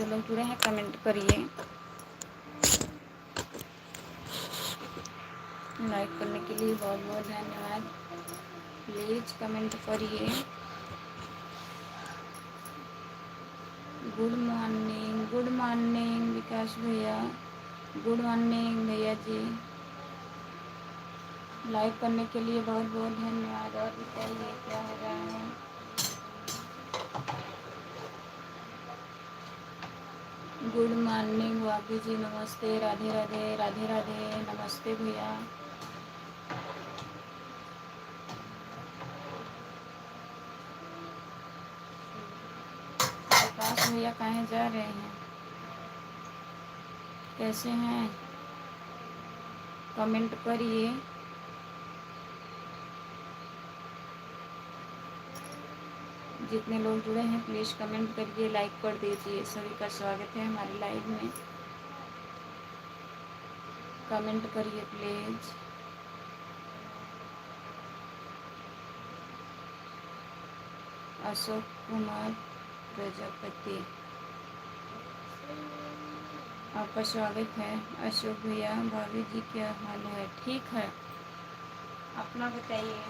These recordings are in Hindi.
जो लोग जुड़े हैं कमेंट करिए, लाइक करने के लिए बहुत बहुत धन्यवाद। प्लीज़ कमेंट करिए। गुड मॉर्निंग विकास भैया, गुड मॉर्निंग भैया जी। लाइक करने के लिए बहुत बहुत धन्यवाद। और बताइए क्या हो रहा है। गुड मॉर्निंग वापी जी, नमस्ते, राधे राधे, राधे राधे, नमस्ते भैया। विकास भैया कहाँ जा रहे हैं, कैसे हैं, कमेंट करिए। जितने लोग जुड़े हैं प्लीज़ कमेंट करिए, लाइक कर दीजिए। सभी का स्वागत है हमारे लाइव में। कमेंट करिए प्लीज़। अशोक कुमार प्रजापति, आपका स्वागत है अशोक भैया। भाभी जी क्या हाल है, ठीक है, अपना बताइए।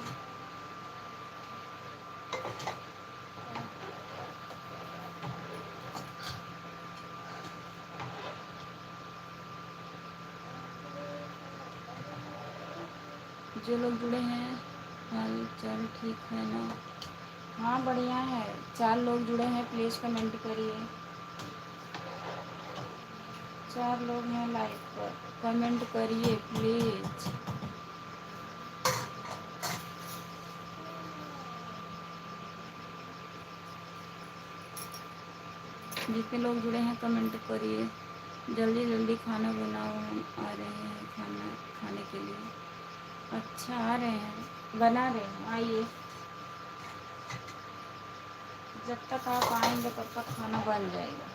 जो लोग जुड़े हैं हाल चाल ठीक है ना। हाँ बढ़िया है। 4 लोग जुड़े हैं, प्लीज़ कमेंट करिए। 4 लोग हैं लाइव पर, कमेंट करिए प्लीज़। जितने लोग जुड़े हैं कमेंट करिए। जल्दी जल्दी खाना बनाओ, हम आ रहे हैं खाना खाने के लिए। अच्छा आ रहे हैं, बना रहे हैं, आइए। जब तक आप आएंगे तब तक खाना बन जाएगा।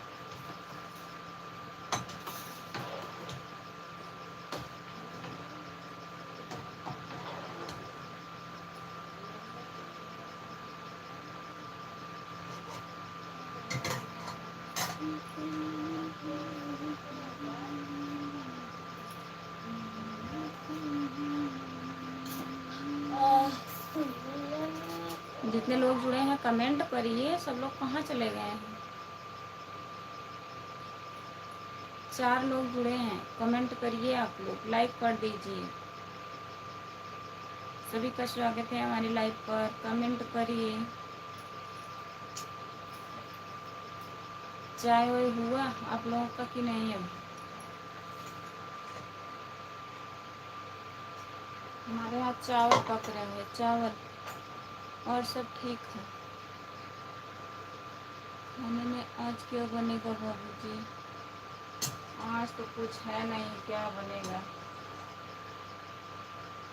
जितने लोग जुड़े हैं कमेंट करिए। सब लोग कहाँ चले गए हैं। 4 लोग जुड़े हैं, कमेंट करिए, आप लोग लाइक कर दीजिए। सभी का स्वागत है हमारी लाइव पर, कमेंट करिए। चाय वाय हुआ आप लोगों का कि नहीं। अब हमारे यहाँ चावल पक रहे हैं, चावल, और सब ठीक है। खाने में आज क्या बनेगा बाबू जी। आज तो कुछ है नहीं, क्या बनेगा।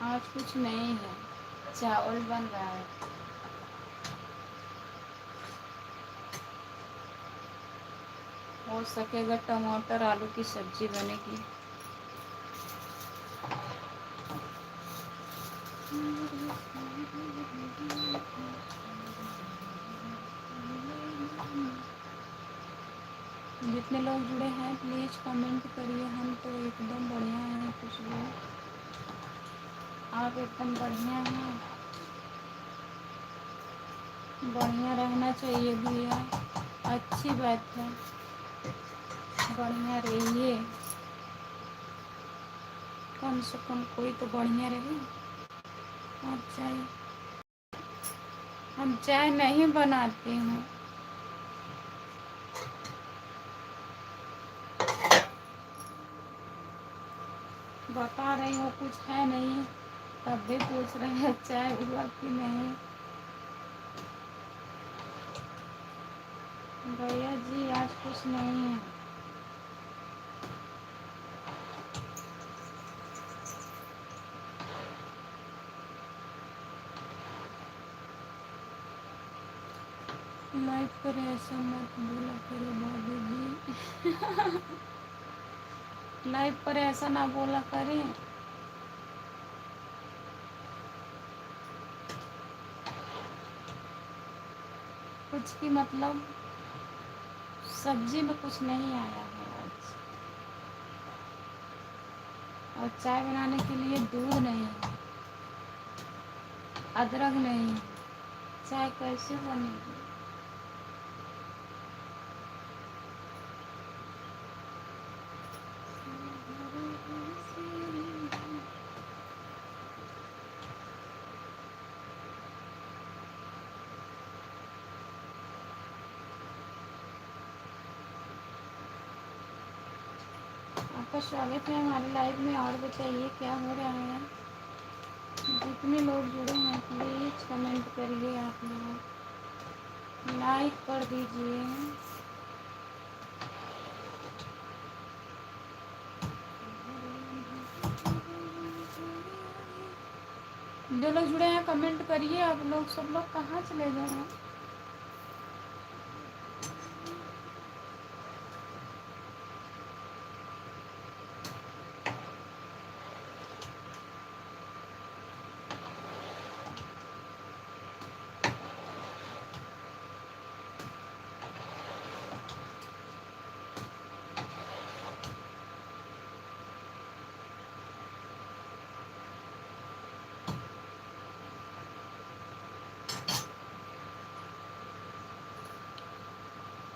आज कुछ नहीं है, चावल बन रहा है। हो सकेगा टमाटर आलू की सब्जी बनेगी। जितने लोग जुड़े हैं प्लीज़ कमेंट करिए। हम तो एकदम बढ़िया हैं, कुछ लोग आप एकदम बढ़िया हैं। बढ़िया रहना चाहिए भैया, अच्छी बात है, बढ़िया रहिए। कम से कम कोई तो बढ़िया रहे। और चाय, हम चाय नहीं बनाते हैं। बता रही हूँ कुछ है नहीं, तब भी पूछ रहे हैं चाय हुआ कि नहीं। भैया जी आज कुछ नहीं है। लाइक पर ऐसा मत बोला करो भाभी जी। लाइव पर ऐसा ना बोला करें। कुछ की मतलब सब्जी में कुछ नहीं आया है आज। और चाय बनाने के लिए दूध नहीं है, अदरक नहीं है, चाय कैसे बनेगी? आपका स्वागत है हमारे लाइव में। और बताइए क्या हो रहा है? जितने लोग जुड़े हैं प्लीज़ कमेंट करिए, आप लोग लाइक कर दीजिए। जो लोग जुड़े हैं कमेंट करिए। आप लोग सब लोग कहाँ चले गए हैं?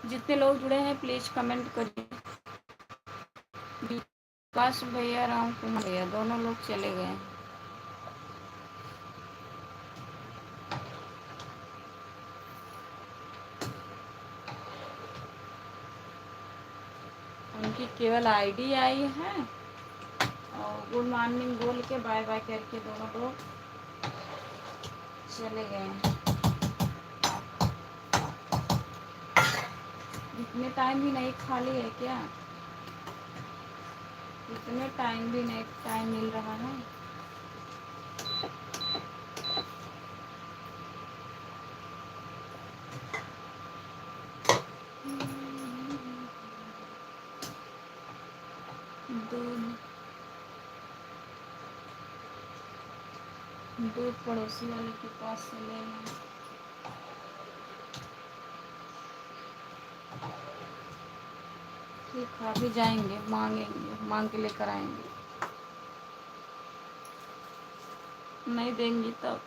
जितने लोग जुड़े हैं प्लीज़ कमेंट करिए। विकास भैया, राम कुमार भैया, दोनों लोग चले गए। उनकी केवल आईडी आई है और गुड मॉर्निंग बोल के बाय बाय करके दोनों लोग चले गए हैं। इतने टाइम भी नहीं खाली है क्या? इतने टाइम भी नहीं टाइम मिल रहा है। दूध दूध पड़ोसी वाले के पास से ले लें। फिर खा भी जाएंगे, मांगेंगे, मांग के लेकर आएंगे। नहीं देंगी तब।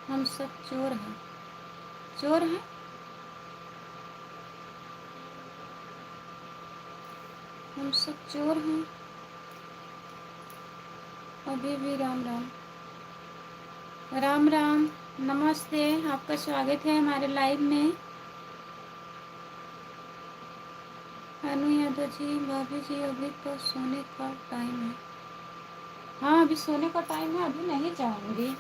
हम सब चोर हैं, चोर हैं। हम सब चोर हैं। अभी भी राम राम, राम राम, नमस्ते। आपका स्वागत है हमारे लाइव में। अनु यादव जी, भाभी जी, अभी तो सोने का टाइम है। हाँ अभी सोने का टाइम है, अभी नहीं जाऊंगी।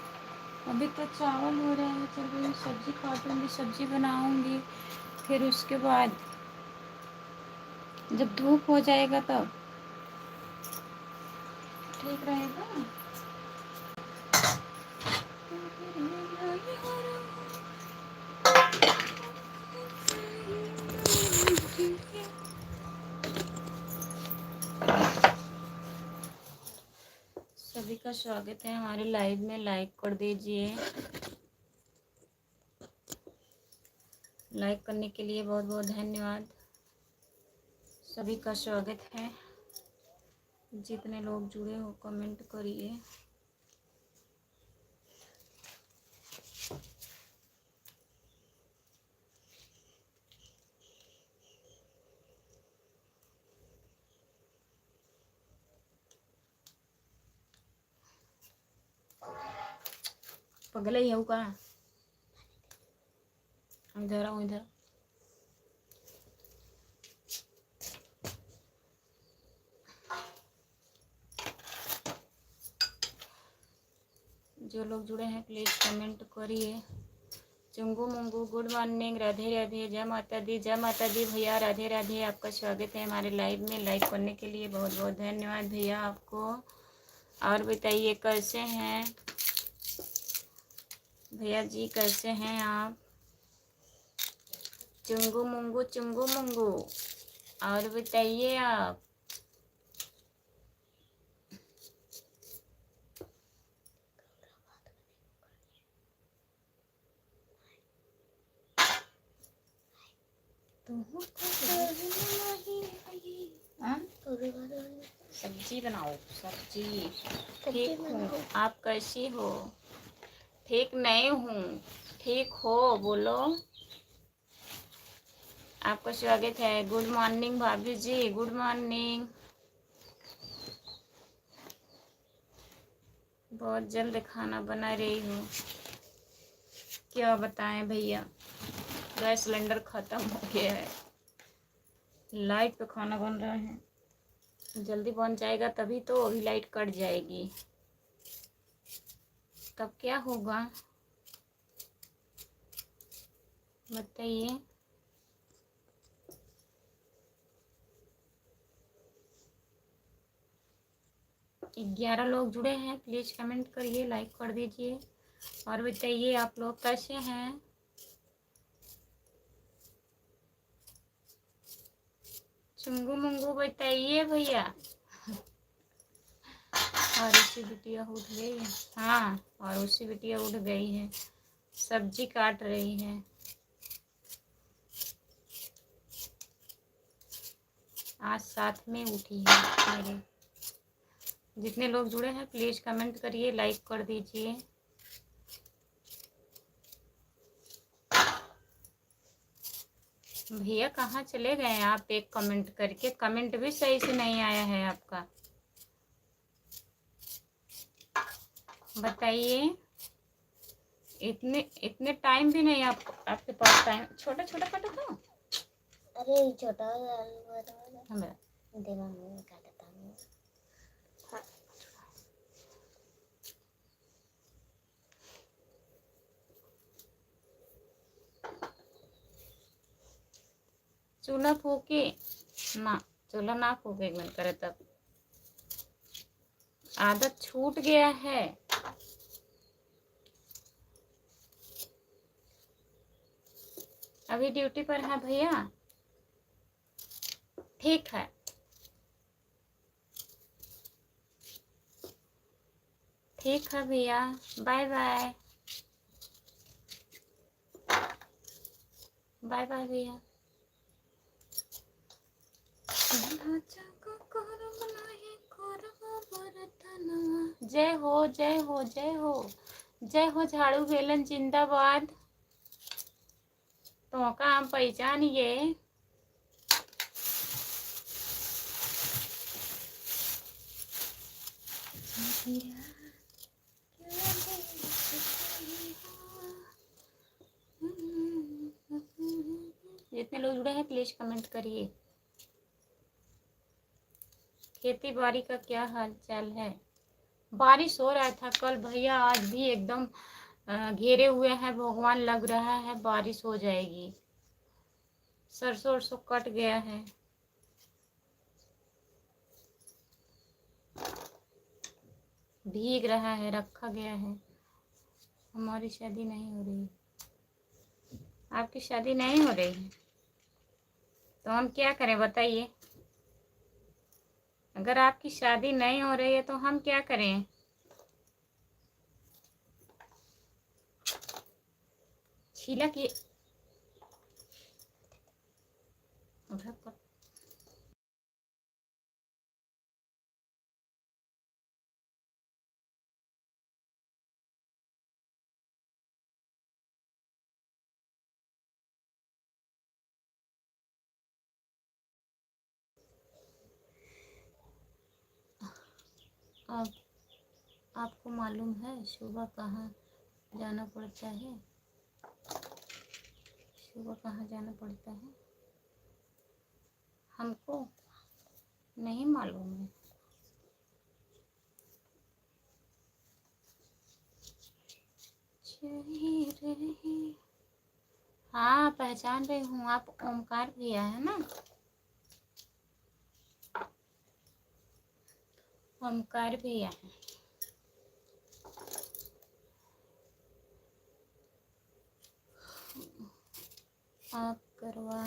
अभी तो चावल हो रहे हैं, चल सब्जी काटूंगी, सब्जी बनाऊंगी। फिर उसके बाद जब धूप हो जाएगा तब ठीक रहेगा। सभी का स्वागत है हमारे लाइव में। लाइक कर दीजिए। लाइक करने के लिए बहुत बहुत धन्यवाद। सभी का स्वागत है। जितने लोग जुड़े हो कमेंट करिए। पगल ही हूँ का। इधर आओ इधर। जो लोग जुड़े हैं प्लीज कमेंट करिए। चुंगू मुंगू गुड मॉर्निंग, राधे राधे, जय माता दी, जय माता दी भैया, राधे राधे। आपका स्वागत है हमारे लाइव में। लाइक करने के लिए बहुत बहुत धन्यवाद भैया आपको। और बताइए कैसे हैं भैया जी, कैसे हैं आप? चुंगू मुंगू चुंगू मुंगू। और बताइए आप। सब्जी बनाओ सब्जी। ठीक हूँ, आप कैसी हो? ठीक नहीं हूँ, ठीक हो बोलो। आपका स्वागत है। गुड मॉर्निंग भाभी जी, गुड मॉर्निंग। बहुत जल्द खाना बना रही हूँ। क्या बताएं भैया, गैस सिलेंडर ख़त्म हो गया है। लाइट पे खाना बन रहा है। जल्दी बन जाएगा तभी तो, अभी लाइट कट जाएगी तब क्या होगा बताइए। 11 लोग जुड़े हैं, प्लीज़ कमेंट करिए, लाइक कर दीजिए। और बताइए आप लोग कैसे हैं? चुंगू मुंगू बताइए भैया। और उसी बिटिया उठ गई है। हाँ, और उसी बिटिया उठ गई है, सब्जी काट रही है। आज साथ में उठी है मेरे। जितने लोग जुड़े हैं प्लीज़ कमेंट करिए, लाइक कर दीजिए। भैया कहाँ चले गए आप? एक कमेंट करके, कमेंट भी सही से नहीं आया है आपका, बताइए। इतने इतने टाइम भी नहीं आपके पास टाइम। छोटा छोटा काटो तो। अरे छोटा दिमाग में काटता हूँ। चूल्हा फूके ना, चूल्हा ना फूके मन करे तब। आदत छूट गया है। अभी ड्यूटी पर है भैया? ठीक है, ठीक है भैया, बाय बाय। बाय बाय भैया। जय हो जय हो जय हो जय हो। झाड़ू बेलन जिंदाबाद। तो का हम पहचानिए। जितने लोग जुड़े हैं प्लीज कमेंट करिए। खेती बाड़ी का क्या हाल चाल है? बारिश हो रहा था कल भैया, आज भी एकदम घेरे हुए हैं भगवान, लग रहा है बारिश हो जाएगी। सरसों वरसों कट गया है। भीग रहा है, रखा गया है। हमारी शादी नहीं हो रही, आपकी शादी नहीं हो रही है तो हम क्या करें बताइए। अगर आपकी शादी नहीं हो रही है तो हम क्या करें? छीला की उधर पर। आप आपको मालूम है सुबह कहाँ जाना पड़ता है? सुबह कहाँ जाना पड़ता है? हमको नहीं मालूम है। हाँ, पहचान रही हूँ, आप ओमकार भैया है ना? ओमकार भैया है। आप करवा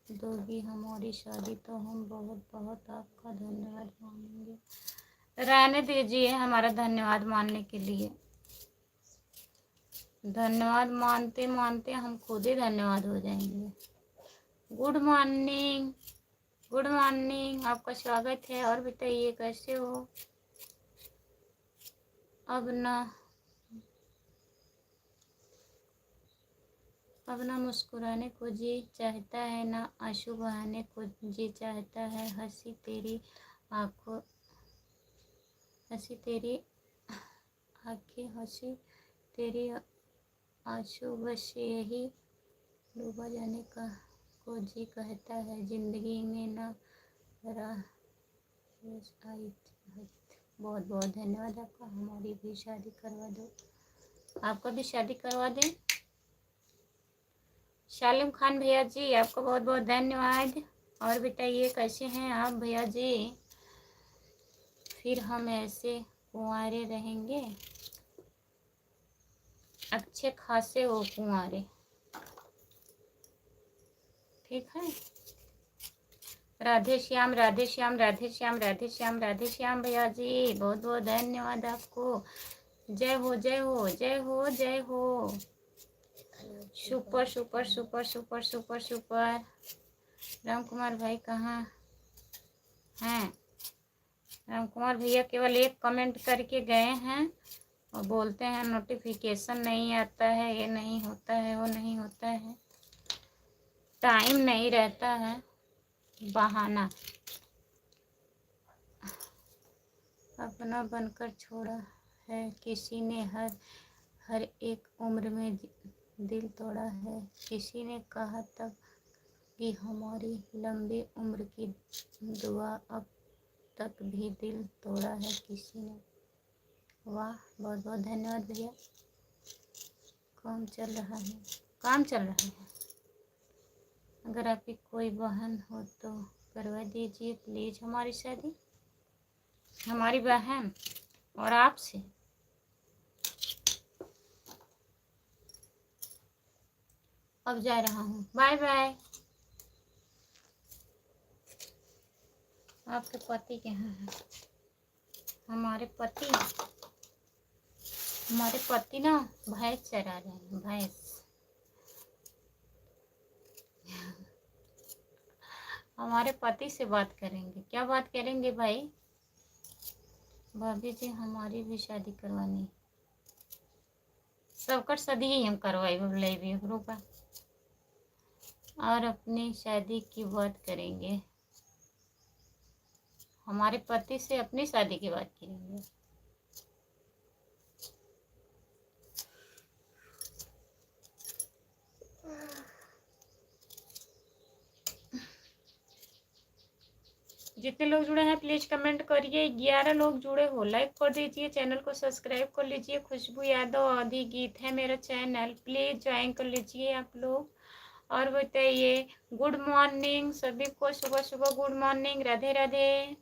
दोगी हमारी शादी तो हम बहुत बहुत आपका धन्यवाद मानेंगे। रहने दीजिए हमारा धन्यवाद मानने के लिए। धन्यवाद मानते मानते हम खुद ही धन्यवाद हो जाएंगे। गुड मॉर्निंग, गुड मॉर्निंग, आपका स्वागत है। और बताइए कैसे हो? अब ना मुस्कुराने को जी चाहता है, ना आंसू बहाने को जी चाहता है। हंसी तेरी आंखों, हंसी तेरी आंखें, हंसी तेरी आंसू, बस यही डूबा जाने का को जी कहता है। जिंदगी में ना राह आई। बहुत बहुत धन्यवाद आपका। हमारी भी शादी करवा दो। आपका भी शादी करवा दें। शालिम खान भैया जी, आपको बहुत बहुत धन्यवाद। और बताइए कैसे हैं आप भैया जी? फिर हम ऐसे कुंवारे रहेंगे। अच्छे खासे हो कुंवारे, ठीक है। राधे श्याम, राधे श्याम, राधे श्याम, राधे श्याम, राधे श्याम भैया जी, बहुत बहुत धन्यवाद आपको। जय हो, जय हो, जय हो, जय हो। Super super super super super super. Ram Kumar भाई कहाँ हैं? राम कुमार भैया केवल एक कमेंट करके गए हैं और बोलते हैं नोटिफिकेशन नहीं आता है, ये नहीं होता है, वो नहीं होता है, टाइम नहीं रहता है, बहाना। अपना बनकर छोड़ा है किसी ने, हर एक उम्र में दिल तोड़ा है। किसी ने कहा तब कि हमारी लंबी उम्र की दुआ, अब तक भी दिल तोड़ा है किसी ने। वाह, बहुत बहुत धन्यवाद भैया। काम चल रहा है, काम चल रहा है। अगर आपकी कोई बहन हो तो करवा दीजिए प्लीज़ हमारी शादी, हमारी बहन और आपसे। अब जा रहा हूँ, बाय बाय। आपके पति कहाँ हैं? हमारे पति ना भैंस चरा रहे हैं, भैंस। हमारे पति से बात करेंगे। क्या बात करेंगे भाई? भाभी जी हमारी भी शादी करवानी। सबकर शादी ही हम करवाई भी रूपा, और अपनी शादी की बात करेंगे। हमारे पति से अपनी शादी की बात करेंगे। जितने लोग जुड़े हैं प्लीज कमेंट करिए। 11 लोग जुड़े हो, लाइक कर दीजिए, चैनल को सब्सक्राइब कर लीजिए। खुशबू यादव आदि गीत है मेरा चैनल, प्लीज ज्वाइन कर लीजिए आप लोग। और बताइए गुड मॉर्निंग सभी को, सुबह सुबह good morning, Radhe Radhe.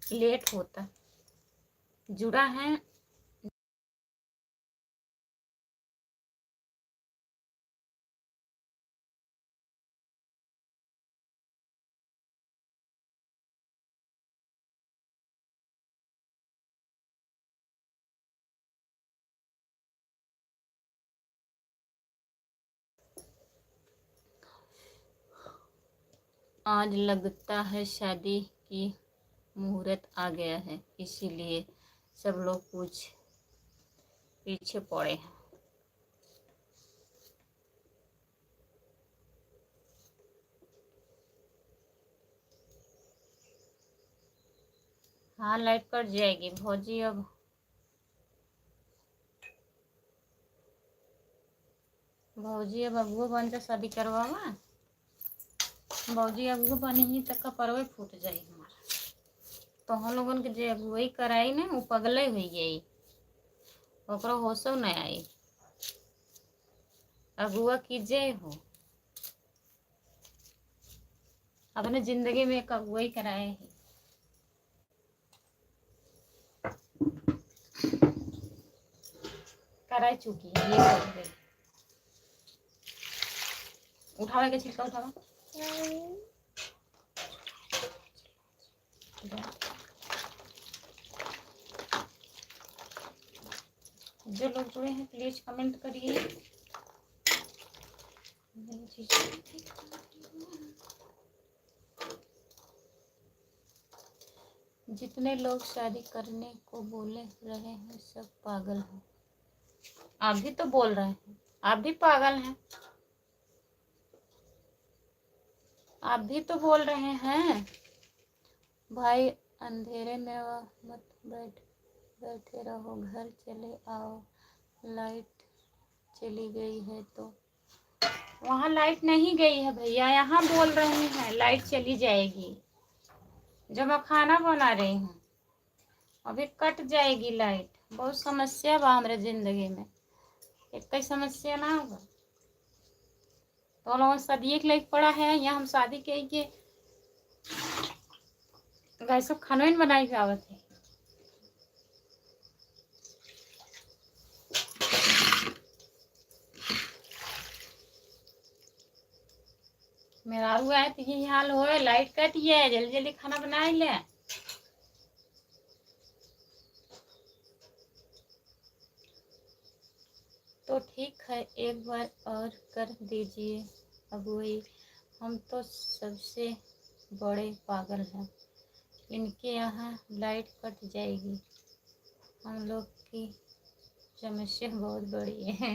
Late होता जुड़ा है। आज लगता है शादी की मुहूर्त आ गया है, इसीलिए सब लोग कुछ पीछे पड़े हैं। हाँ लाइट कट जाएगी भौजी। अब भौजी अब अगुआ बन जा शादी करवावा। भौजी अगुआ बनी ही तक का परवे फूट जाई हमारा। तो हम लोगन के जे अगुआई कराई ना वो पगले हुई गई, ओकरो होशो न आई। अगुआ कीजिए हो, अपने जिंदगी में एक अगुआई कराए है। कराई चुकी है, ये कर गई। उठावे के छिलका उठावा। जो लोग जुड़े हैं प्लीज कमेंट करिए। जितने लोग शादी करने को बोले रहे हैं सब पागल हैं। आप भी तो बोल रहे हैं, आप भी पागल हैं। आप भी तो बोल रहे हैं भाई अंधेरे में मत बैठे रहो, घर चले आओ, लाइट चली गई है। तो वहाँ लाइट नहीं गई है भैया, यहाँ बोल रहे हैं लाइट चली जाएगी। जब मैं खाना बना रही हूँ अभी कट जाएगी लाइट। बहुत समस्या बा हमारे जिंदगी में, एक कई समस्या ना होगा। तो लोगों शादी के लिए पड़ा है, यहाँ हम शादी के गाय सब खाना बनाई आवत है। मेरा हुआ है तो यही हाल हो, लाइट कट है, जल्दी जल्दी खाना बनाए ले। तो ठीक है एक बार और कर दीजिए अगुआई, हम तो सबसे बड़े पागल हैं। इनके यहाँ लाइट कट जाएगी, हम लोग की समस्या बहुत बड़ी है।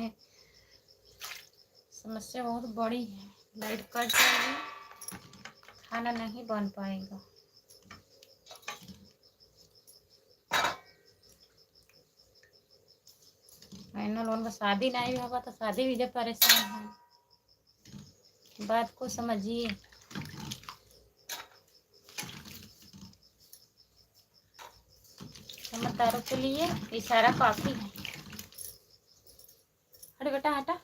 समस्या बहुत बड़ी है, लाइट कट जाएगी, खाना नहीं बन पाएगा। मैंने लोगों का शादी नहीं होगा तो शादी भी जब परेशान है, बात को समझिए। समझदारों के लिए इशारा काफी है। अरे बेटा हटा।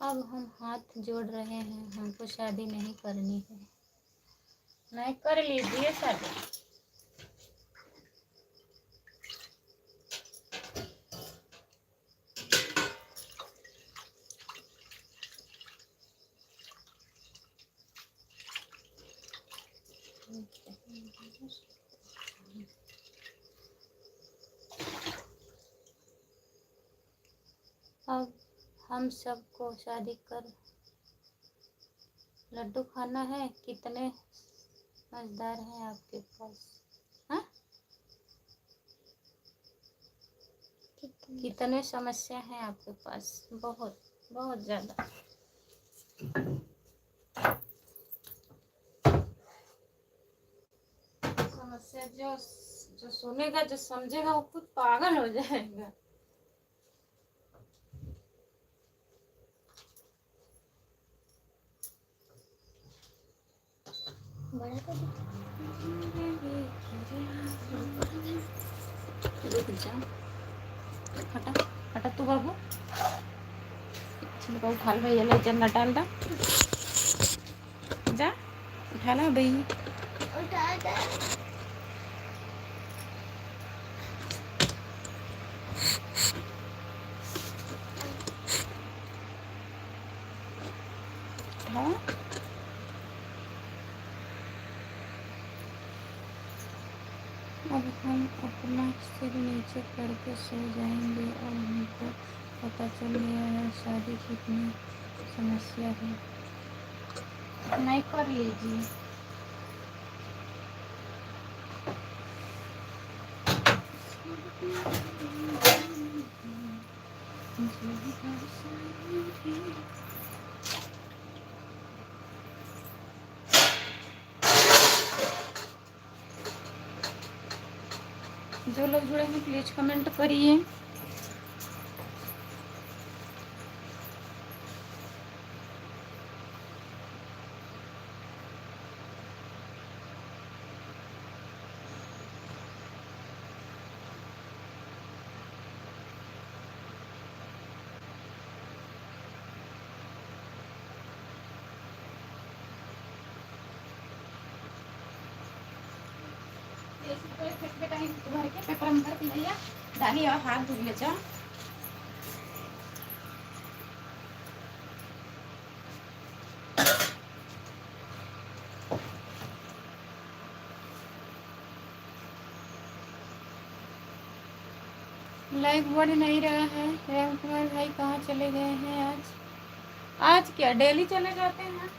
अब हम हाथ जोड़ रहे हैं, हमको शादी नहीं करनी है। नहीं कर लीजिए शादी। अब हम सबको शादी कर लड्डू खाना है। कितने समझदार हैं आपके पास, हाँ? कितने समस्या हैं आपके पास, बहुत बहुत ज्यादा। समस्या जो सुनेगा, जो समझेगा वो खुद पागल हो जाएगा। रुक जा, हटा हटा तू बाबू, छिलका उठा लो भैया, ले चलना डाल दा, जा उठा ला भैया। हाँ अब हम अपना सिर नीचे करके सो जाएंगे और हमको पता चल गया है शादी कितनी समस्या है। नहीं कर लीजिए। जो लोग जुड़े हैं प्लीज कमेंट करिए। पेपर में भर के लिया डाली और हाथ धो ले जा। लाइक बढ़ नहीं रहा है। राम कुमार भाई कहाँ चले गए हैं आज? आज क्या डेली चले जाते हैं?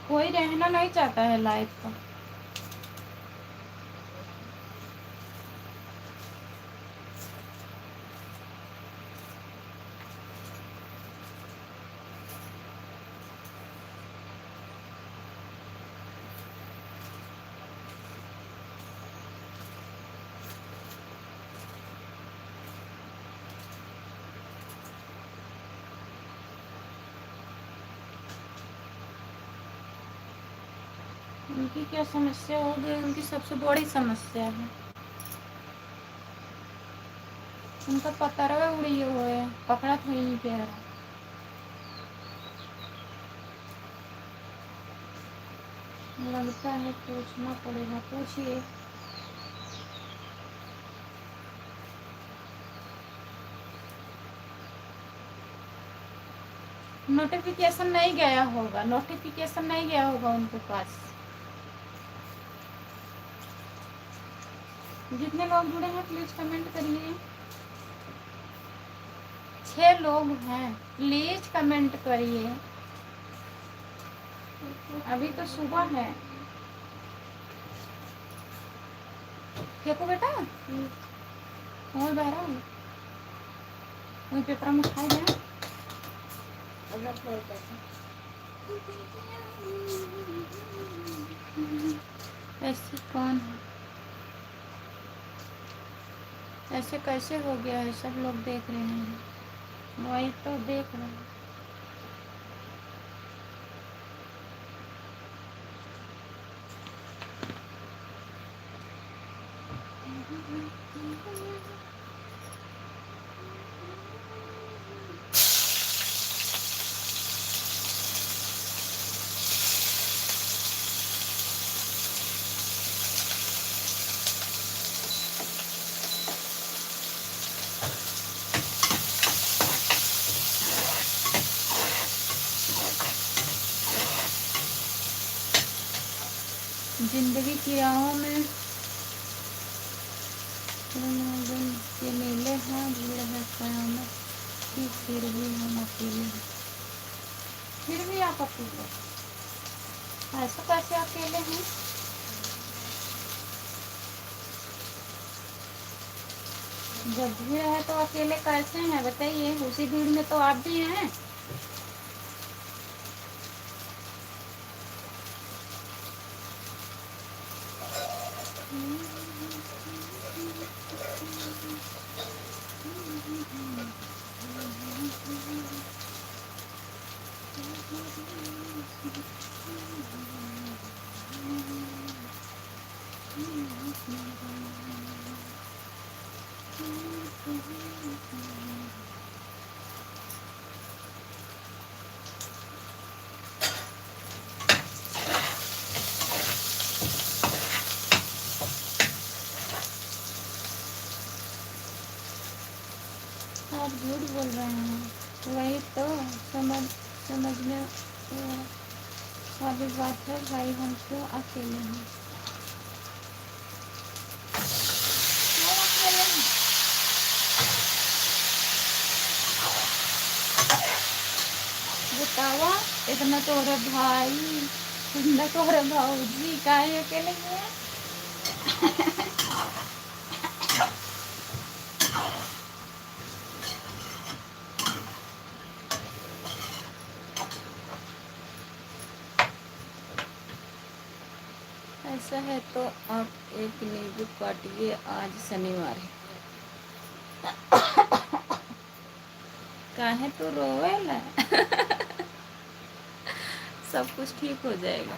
कोई रहना नहीं चाहता है लाइफ का। उनकी क्या समस्या हो गई? उनकी सबसे बड़ी समस्या है उनका पतरा उड़ी हुए है, पकड़ा था यहीं पे है। लगता है पूछना पड़ेगा, पूछिए। नोटिफिकेशन नहीं गया होगा, नोटिफिकेशन नहीं गया होगा उनके पास। जितने लोग जुड़े हैं प्लीज कमेंट करिए। 6 लोग हैं, प्लीज कमेंट करिए। अभी तो सुबह है। फेंको बेटा और बहरा वही पेपर में खाए जाए। ऐसे कौन है? ऐसे कैसे हो गया है? सब लोग देख रहे हैं, वही तो देख रहे हैं। जिंदगी की राहों में के नीले हैं, भीड़ है कयामत की, फिर भी हम अकेले हैं। फिर भी आप अकेले, ऐसा कैसे अकेले हैं? जब भीड़ है तो अकेले कैसे हैं बताइए? उसी भीड़ में तो आप भी हैं। आप झूठ बोल रहे हैं। वही तो समझने वाली बात है भाई, हम क्यों अकेले हैं? बतावा, इतना तोरे भाई, इतना तोरे भाऊजी काहे अकेले हैं? ऐसा है तो आप एक नींबू काटिए, आज शनिवार है। काहे तू रोवेला? सब कुछ ठीक हो जाएगा।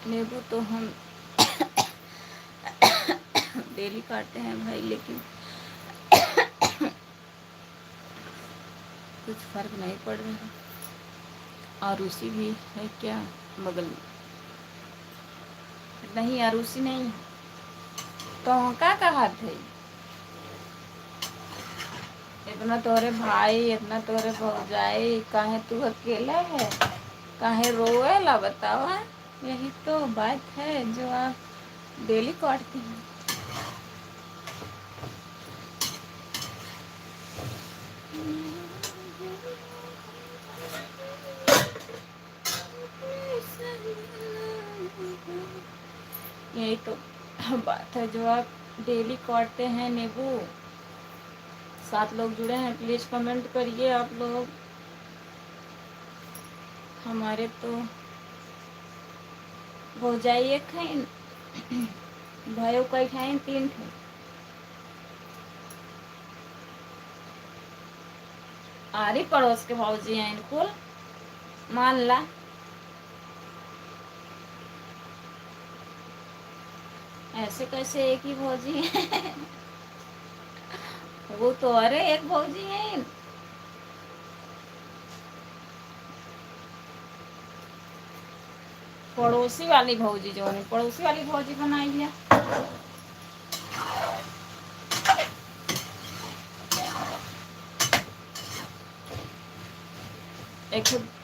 नींबू तो हम डेली काटते हैं भाई, लेकिन कुछ फर्क नहीं पड़ रहा है। आरूसी भी है क्या बगल में? नहीं, आरूसी नहीं है। तो का कहा थे? इतना तोरे भाई, इतना तोरे भौजाई, काहे तू अकेला है? काहे रोएला बतावा? यही तो बात है जो आप डेली काटती हैं। यही तो बात है जो आप डेली काटते हैं नींबू। 7 लोग जुड़े हैं, प्लीज़ कमेंट करिए आप लोग। हमारे तो भौजाई एक खाइन, भाइयों का खाइन 3 थे। आरी पड़ोस के भौजी हैं इनको, मान ला। ऐसे कैसे एक ही भौजी है? वो तो अरे एक भौजी है। पड़ोसी वाली भौजी जो है, पड़ोसी वाली भौजी बनाई है।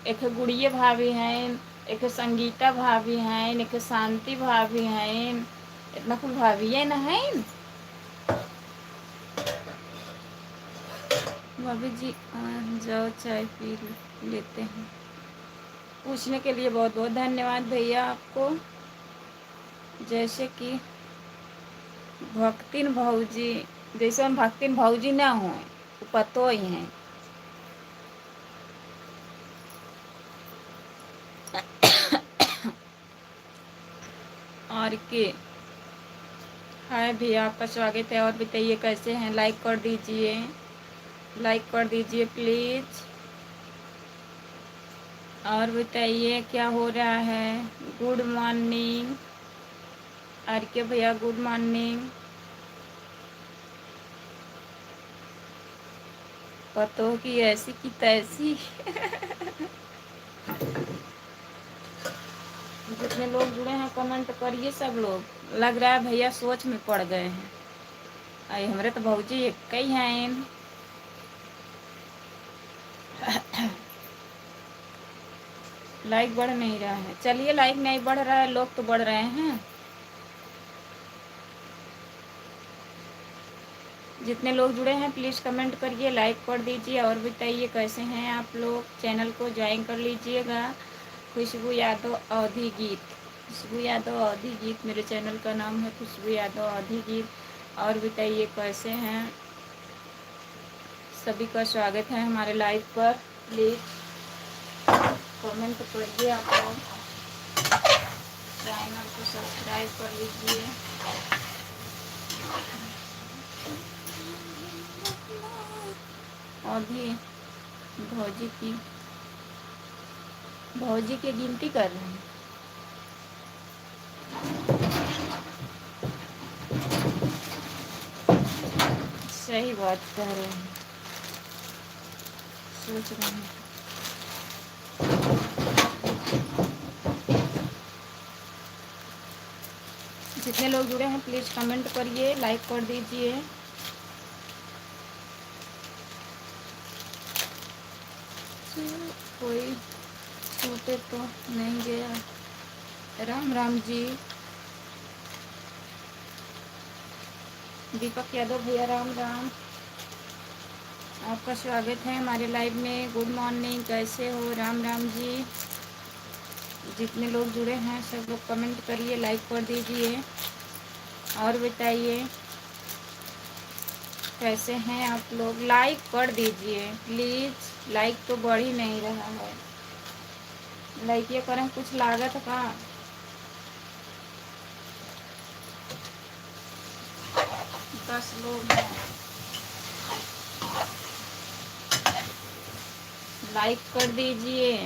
एक गुड़िया भाभी हैं, एक संगीता भाभी हैं, एक शांति भाभी हैं। इतना कुल भाभी है ना है। भाभी जी आ जाओ, चाय पी लेते हैं। पूछने के लिए बहुत बहुत धन्यवाद भैया आपको। जैसे कि भक्तिन भौजी, जैसे हम भक्तिन भौजी ना हो, वो पतो ही हैं। और के हाय भैया, आपका स्वागत है। और बताइए कैसे हैं? लाइक कर दीजिए, लाइक कर दीजिए प्लीज़। और बताइए क्या हो रहा है? गुड मॉर्निंग आर के भैया, गुड मॉर्निंग। पतो की ऐसी की तैसी। जितने लोग जुड़े हैं कमेंट करिए सब लोग। लग रहा है भैया सोच में पड़ गए हैं। आई हमारे तो भौजी एक ही हैं। लाइक बढ़ नहीं रहा है। चलिए, लाइक नहीं बढ़ रहा है, लोग तो बढ़ रहे हैं। जितने लोग जुड़े हैं प्लीज़ कमेंट करिए, लाइक कर दीजिए। और बताइए कैसे हैं आप लोग? चैनल को ज्वाइन कर लीजिएगा। खुशबू यादव अवधी गीत, खुशबू यादव अवधी गीत मेरे चैनल का नाम है, खुशबू यादव अवधी गीत। और बताइए कैसे हैं? सभी का स्वागत है हमारे लाइव पर। प्लीज़ कमेंट करिए आप लोग। चैनल को सब्सक्राइब कर लीजिए। अभी भौजी की गिनती कर रहे हैं। सही बात कह रहे हैं, सोच रहे हैं। जितने लोग जुड़े हैं प्लीज़ कमेंट करिए, लाइक कर दीजिए। कोई छूटे तो नहीं गया। राम राम जी। दीपक यादव भैया राम राम। आपका स्वागत है हमारे लाइव में। गुड मॉर्निंग, कैसे हो? राम राम जी। जितने लोग जुड़े हैं सब लोग कमेंट करिए, लाइक कर दीजिए और बताइए कैसे हैं आप लोग। लाइक कर दीजिए प्लीज़, लाइक तो बढ़ ही नहीं रहा है। लाइक ये करें, कुछ लागत का। दस लोग हैं, लाइक कर दीजिए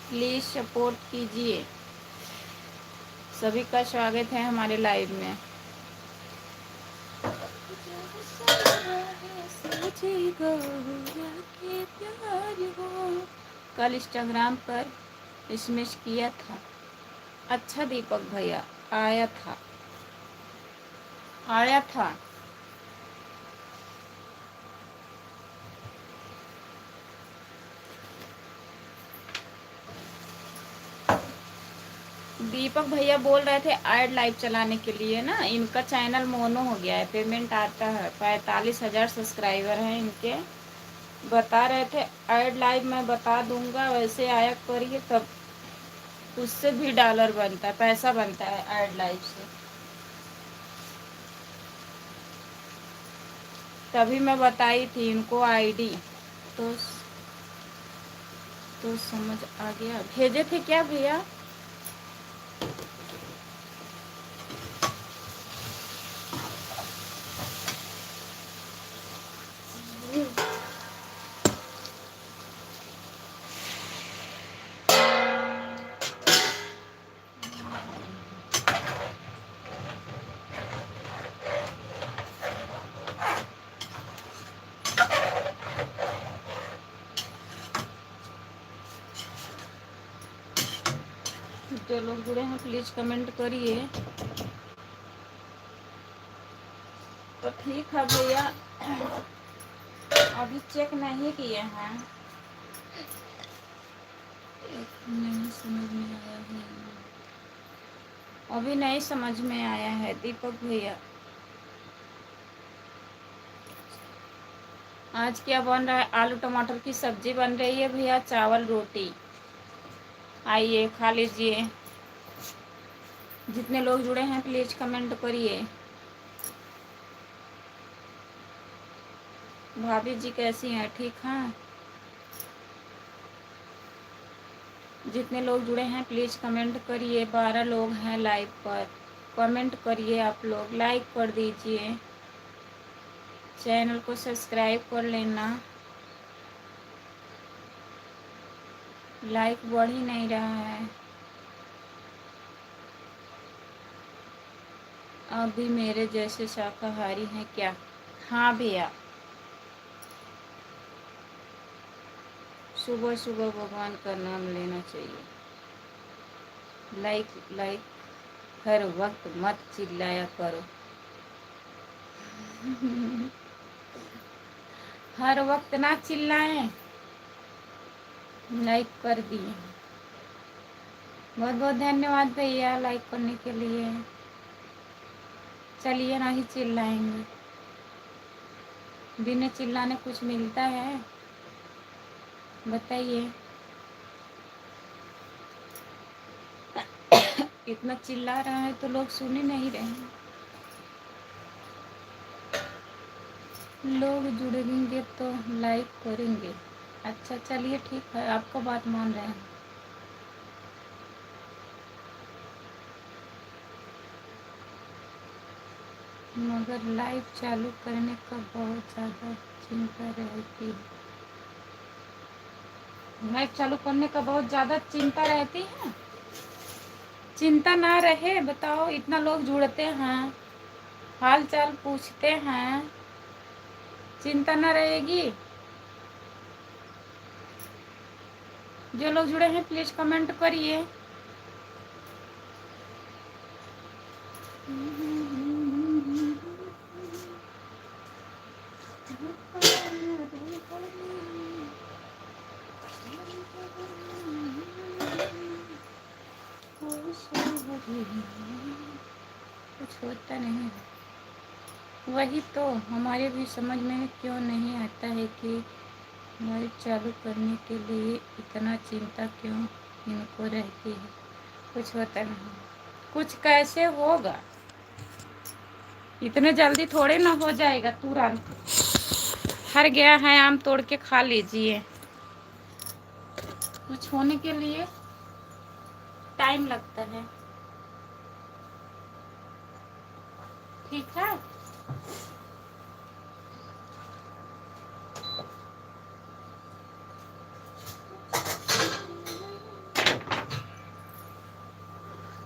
प्लीज़, सपोर्ट कीजिए। सभी का स्वागत है हमारे लाइव में। कल इंस्टाग्राम पर इसमें किया था। अच्छा दीपक भैया आया था। दीपक भैया बोल रहे थे ऐड लाइव चलाने के लिए ना। इनका चैनल मोनो हो गया है, पेमेंट आता है। 45,000 सब्सक्राइबर हैं इनके। बता रहे थे ऐड लाइव मैं बता दूंगा, वैसे आया करिए, तब उससे भी डॉलर बनता है, पैसा बनता है ऐड लाइव से। तभी मैं बताई थी इनको आईडी, तो समझ आ गया। भेजे थे क्या भैया? जो लोग जुड़े हैं प्लीज़ कमेंट करिए। तो ठीक है भैया, अभी चेक नहीं किए हैं। नहीं समझ में आया है, अभी नहीं समझ में आया है दीपक भैया। आज क्या बन रहा है? आलू टमाटर की सब्जी बन रही है भैया, चावल रोटी। आइए खा लीजिए। जितने लोग जुड़े हैं प्लीज़ कमेंट करिए। भाभी जी कैसी हैं? ठीक हैं? जितने लोग जुड़े हैं प्लीज़ कमेंट करिए। 12 लोग हैं लाइव पर, कमेंट करिए आप लोग, लाइक कर दीजिए, चैनल को सब्सक्राइब कर लेना। लाइक बढ़ ही नहीं रहा है। अभी मेरे जैसे शाकाहारी हैं क्या? हाँ भैया, सुबह सुबह भगवान का नाम लेना चाहिए। लाइक लाइक हर वक्त मत चिल्लाया करो। हर वक्त ना चिल्लाएं। लाइक कर दिए, बहुत बहुत धन्यवाद भैया लाइक करने के लिए। चलिए ना ही चिल्लाएंगे, बिना चिल्लाने कुछ मिलता है? बताइए। इतना चिल्ला रहा है तो लोग सुन ही नहीं रहे हैं। लोग जुड़ेंगे तो लाइक करेंगे। अच्छा चलिए ठीक है, आपका बात मान रहे हैं। मगर लाइव चालू करने का बहुत ज़्यादा चिंता रहती है। लाइव चालू करने का बहुत ज़्यादा चिंता रहती है। चिंता ना रहे, बताओ, इतना लोग जुड़ते हैं, हाल चाल पूछते हैं, चिंता ना रहेगी? जो लोग जुड़े हैं प्लीज़ कमेंट करिए। कुछ होता नहीं है। वही तो हमारे भी समझ में क्यों नहीं आता है कि लाइट चालू करने के लिए इतना चिंता क्यों इनको रहती है। कुछ होता नहीं, कुछ कैसे होगा, इतने जल्दी थोड़े ना हो जाएगा तुरंत। हर गया है आम तोड़ के खा लीजिए, कुछ होने के लिए टाइम लगता है। ठीक है,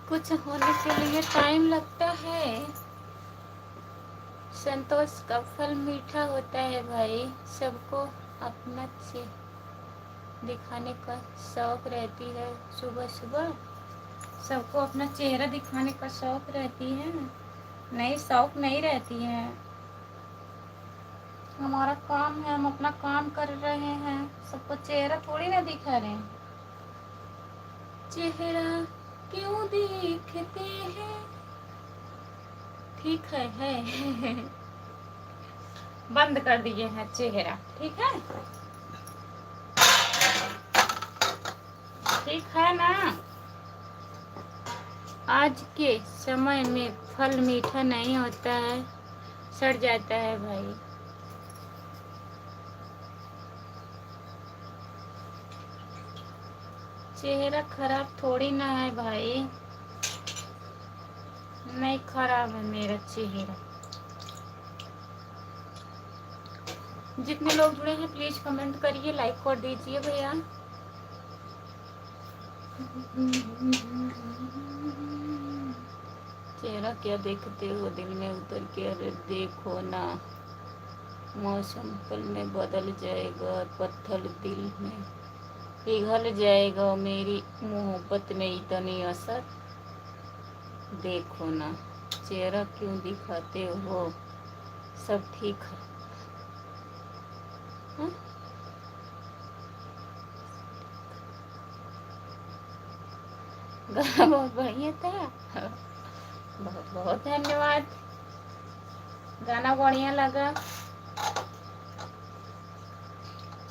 कुछ होने के लिए टाइम लगता है। संतोष का फल मीठा होता है भाई। सबको अपना दिखाने का शौक रहती है। सुबह सुबह सबको अपना चेहरा दिखाने का शौक रहती है, नहीं शौक नहीं रहती है। हमारा काम है, हम अपना काम कर रहे हैं, सबको चेहरा थोड़ी ना दिखा रहे हैं। चेहरा क्यों देखते हैं, ठीक है। बंद कर दिए हैं चेहरा, ठीक है, ठीक है ना। आज के समय में फल मीठा नहीं होता है, सड़ जाता है भाई। चेहरा खराब थोड़ी ना है भाई, नहीं खराब है मेरा चेहरा। जितने लोग जुड़े हैं प्लीज कमेंट करिए, लाइक कर दीजिए भैया। चेहरा क्या देखते हो दिल में उतर के, अरे देखो ना, मौसम पल में बदल जाएगा, पत्थर दिल में पिघल जाएगा, मेरी मोहब्बत में इतनी असर देखो ना। चेहरा क्यों दिखाते हो, सब ठीक है। हाँ? गाना बहुत बढ़िया था, बहुत बहुत धन्यवाद, गाना बढ़िया लगा।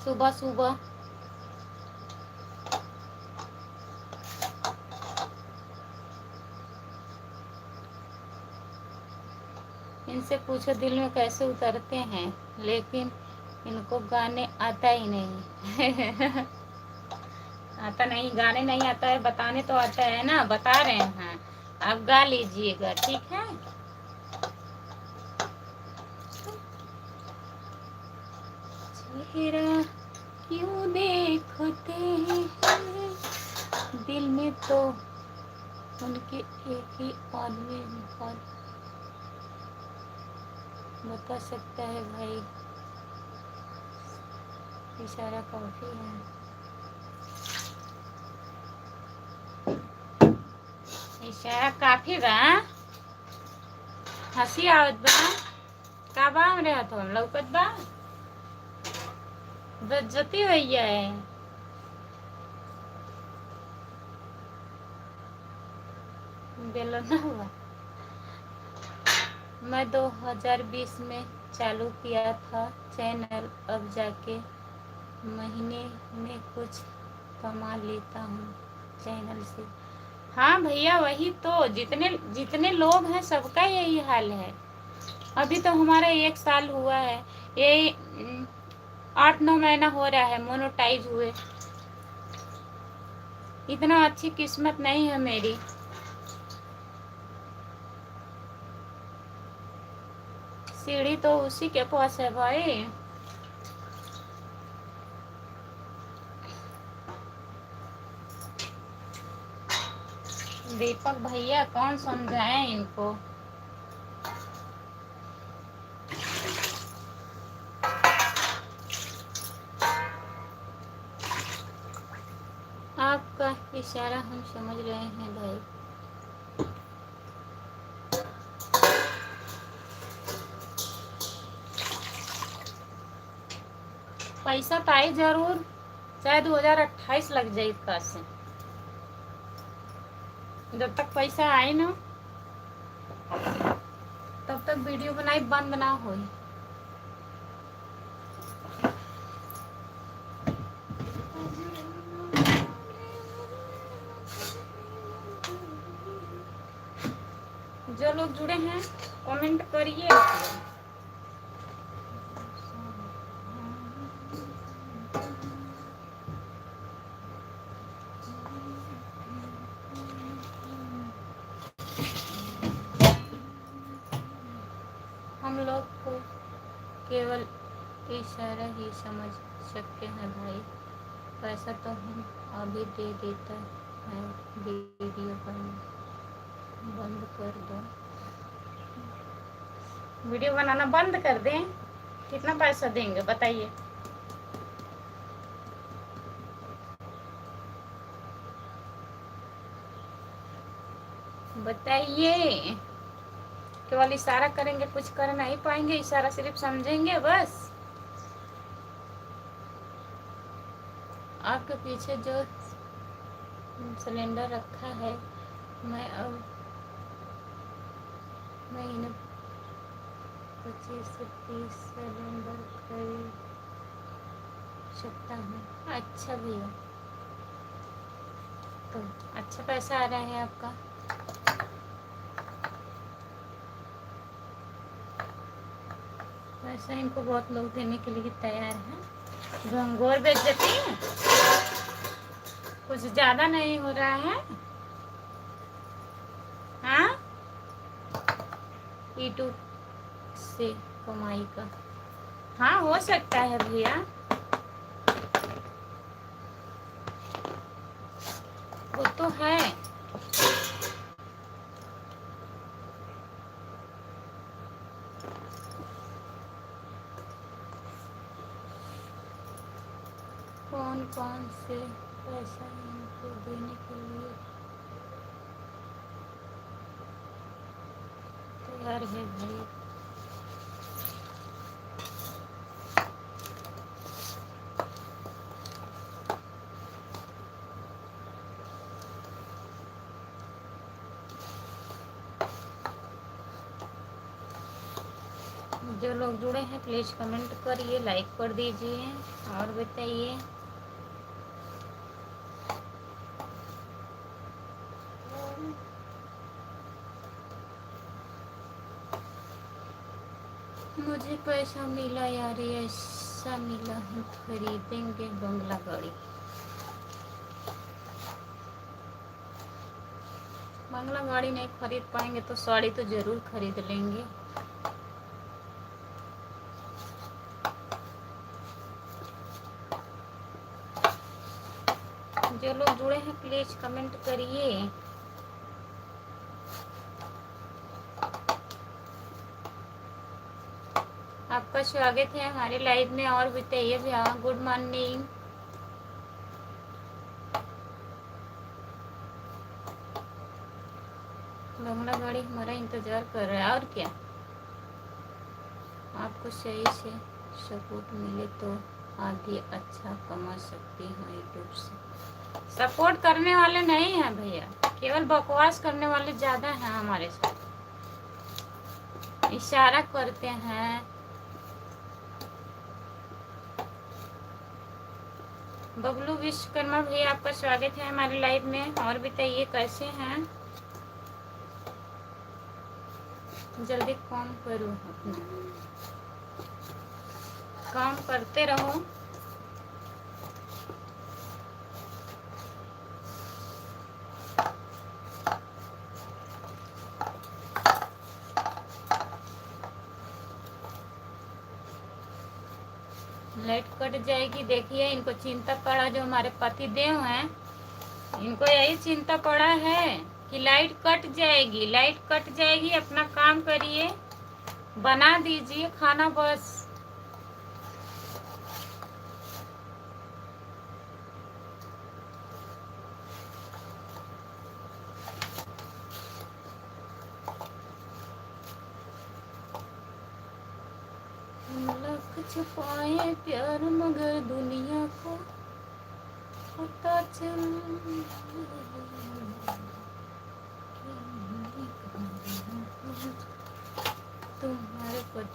सुबह सुबह इनसे पूछो दिल में कैसे उतरते हैं, लेकिन इनको गाने आता ही नहीं। आता नहीं, गाने नहीं आता है, बताने तो आता है ना, बता रहे हैं, आप गा लीजिएगा, ठीक है। चेहरा क्यों देखते हैं, दिल में तो उनके एक ही आदमी बता सकता है भाई। इशारा काफी है, इशारा काफी बा। हंसी आवत बा, का बा हमरे हाथों में लौकत बा, बेइज्जती भैया है। बेलना हुआ, मैं 2020 में चालू किया था चैनल, अब जाके महीने में कुछ कमा लेता हूँ चैनल से। हाँ भैया वही तो, जितने जितने लोग हैं सबका यही हाल है। अभी तो हमारा 1 साल हुआ है, ये 8-9 महीना हो रहा है मोनेटाइज हुए। इतना अच्छी किस्मत नहीं है मेरी। सीढ़ी तो उसी के पास है भाई। दीपक भैया कौन समझाए इनको। आपका इशारा हम समझ रहे हैं भाई। पैसा तो आई जरूर, चाहे 2028 लग जाए इसका से। जब तक पैसा आए ना तब तक वीडियो बनाई बंद ना हो। जो लोग जुड़े हैं कमेंट करिए। हम लोग को केवल इशारा ही समझ सकते हैं भाई, पैसा तो हम अभी दे देता है, वीडियो बंद कर दो। वीडियो बनाना बंद कर दें? कितना पैसा देंगे बताइए? बताइए। केवल इशारा करेंगे, कुछ कर नहीं पाएंगे, इशारा सिर्फ समझेंगे बस। आपके पीछे जो सिलेंडर रखा है, मैं इन्हें 25 से 30 सिलेंडर खरीद सकता हूँ। अच्छा भैया, तो अच्छा पैसा आ रहा है आपका। पैसा इनको बहुत लोग देने के लिए तैयार हैं। घंघोर बेच देती हैं, कुछ ज्यादा नहीं हो रहा है। हाँ, यूट्यूब से कमाई का, हाँ हो सकता है भैया, वो तो है। कौन कौन से पैसा इनको देने के लिए तैयार है भाई? जो लोग जुड़े हैं प्लीज कमेंट करिए, लाइक कर दीजिए और बताइए। मुझे पैसा मिला यार, ऐसा मिला हम खरीदेंगे बंगला गाड़ी। बंगला गाड़ी नहीं खरीद पाएंगे तो साड़ी तो जरूर खरीद लेंगे। जो लोग जुड़े हैं प्लीज कमेंट करिए। आपका स्वागत है हमारे लाइव में। और बताइए भैया, गुड मॉर्निंग। बंगला गाड़ी हमारा इंतजार कर रहा है, और क्या। आपको सही से सपोर्ट मिले तो आगे अच्छा कमा सकती हूँ यूट्यूब से। सपोर्ट करने वाले नहीं हैं भैया, केवल बकवास करने वाले ज़्यादा हैं हमारे साथ, इशारा करते हैं। बबलू विश्वकर्मा भैया, आपका स्वागत है हमारे लाइव में। और बताइए कैसे हैं? जल्दी काम करो, अपना काम करते रहो। लाइट कट जाएगी, देखिए इनको चिंता पड़ा, जो हमारे पति देव हैं इनको यही चिंता पड़ा है कि लाइट कट जाएगी, लाइट कट जाएगी। अपना काम करिए, बना दीजिए खाना बस। लख छुपाए प्यार मगर दुनिया को पता चल।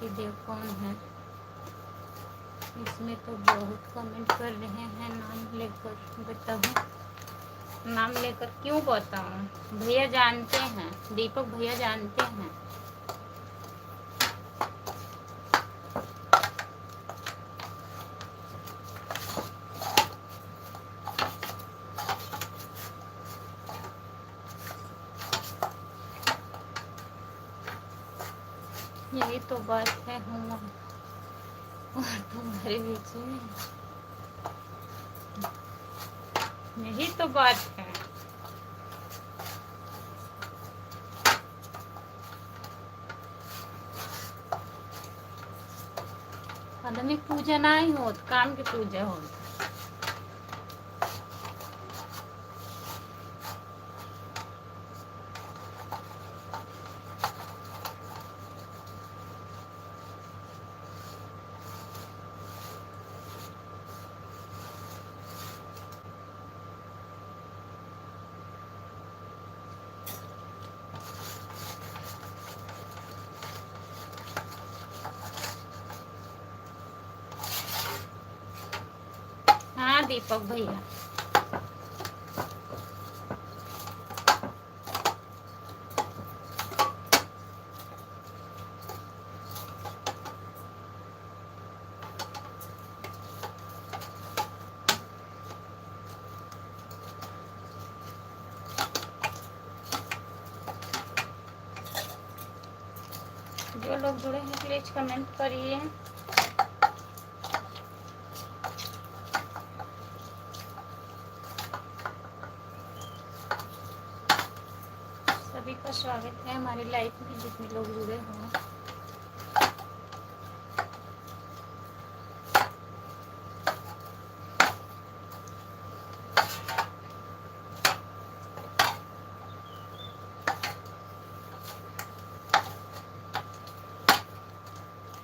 शक्ति देव कौन है? इसमें तो बहुत कमेंट कर रहे हैं नाम लेकर। बताओ नाम लेकर क्यों बताऊं? भैया जानते हैं, दीपक भैया जानते हैं। यही तो बात है हम और तुम्हारे बीच में, यही तो बात है। आदमी पूजा नहीं होत, काम की पूजा होत। हाँ दीपक भैया, जो लोग जुड़े हैं प्लीज कमेंट करिए। सभी का स्वागत है हमारी लाइफ में, जितने लोग जुड़े हों।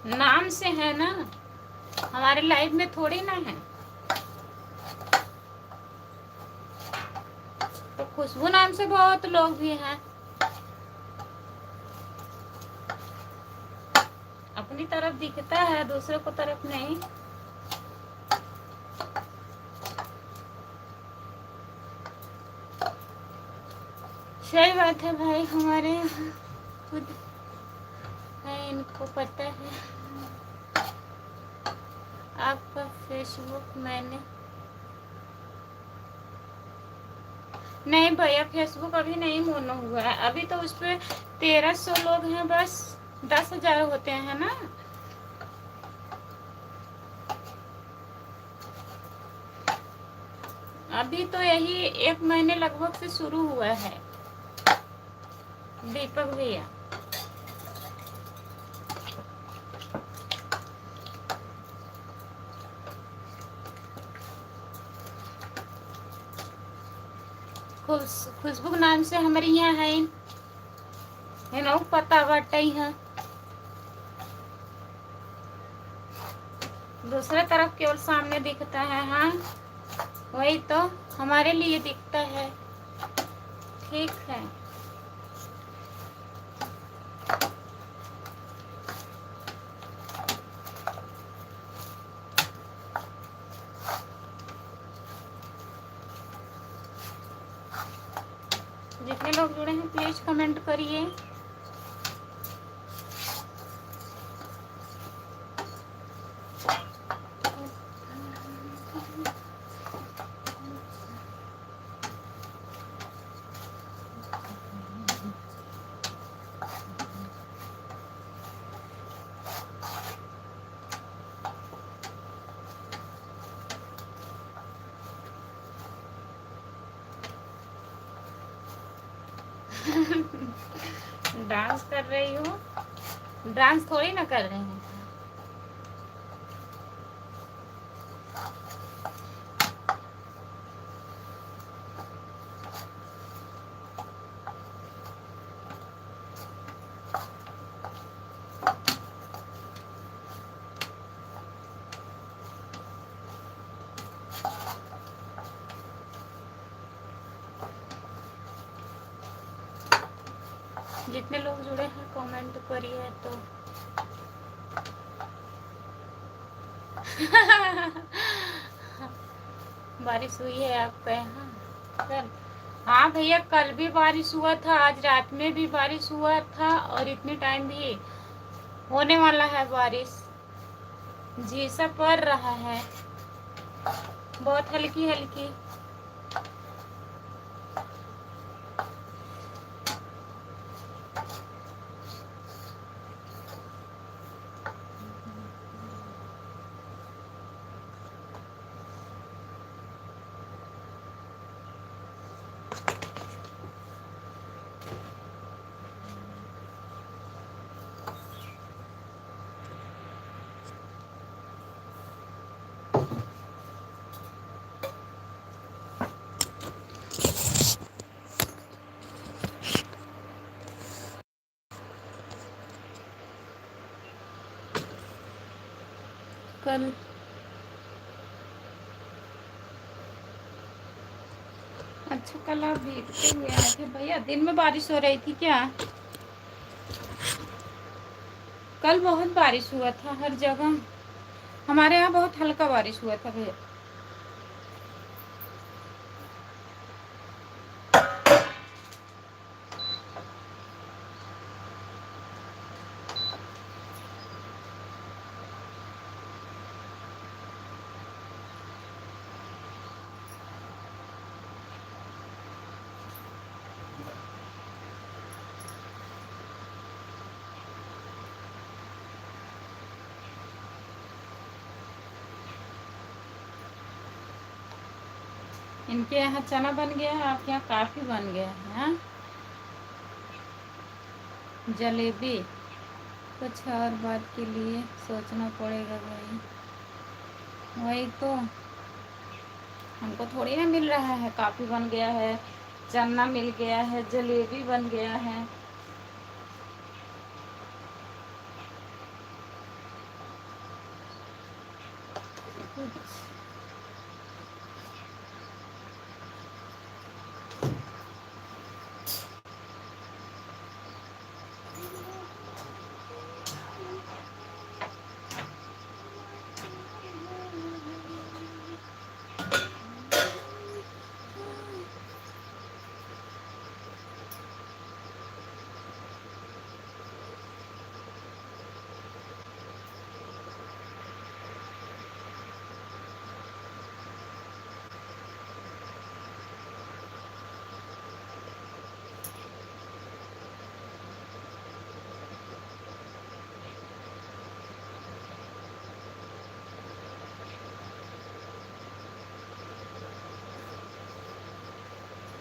नाम से है ना, हमारे लाइफ में थोड़ी ना है। तो खुशबू नाम से बहुत लोग भी हैं, अपनी तरफ दिखता है, दूसरे को तरफ नहीं। सही बात है भाई, हमारे यहाँ खुद है, इनको पता है। आपका फेसबुक मैंने नहीं भैया, फेसबुक अभी नहीं मोनो हुआ है, अभी तो उस पर 1300 लोग हैं बस, 10,000 होते हैं ना। अभी तो यही 1 महीने लगभग से शुरू हुआ है दीपक भैया। खुशबू नाम से हमारे यहाँ है ना, पता बाटे है। दूसरे तरफ केवल सामने दिखता है। हाँ वही तो हमारे लिए दिखता है। ठीक है, जितने लोग जुड़े हैं प्लीज कमेंट करिए। डांस कर रही हो? डांस थोड़ी ना कर रहे हैं। जितने लोग जुड़े हैं कमेंट करिए तो बारिश हुई है आप पे? हाँ कल, हाँ भैया कल भी बारिश हुआ था, आज रात में भी बारिश हुआ था, और इतने टाइम भी होने वाला है बारिश। जी सब पड़ रहा है, बहुत हल्की हल्की। कल अच्छा, कल आप भीगते हुए आए थे भैया? दिन में बारिश हो रही थी क्या? कल बहुत बारिश हुआ था हर जगह, हमारे यहाँ बहुत हल्का बारिश हुआ था भैया। इनके यहाँ चना बन गया है, आपके यहाँ काफी बन गया है। हाँ? जलेबी कुछ और बात के लिए सोचना पड़ेगा भाई, वही तो, हमको थोड़ी ना मिल रहा है। काफी बन गया है, चना मिल गया है, जलेबी बन गया है।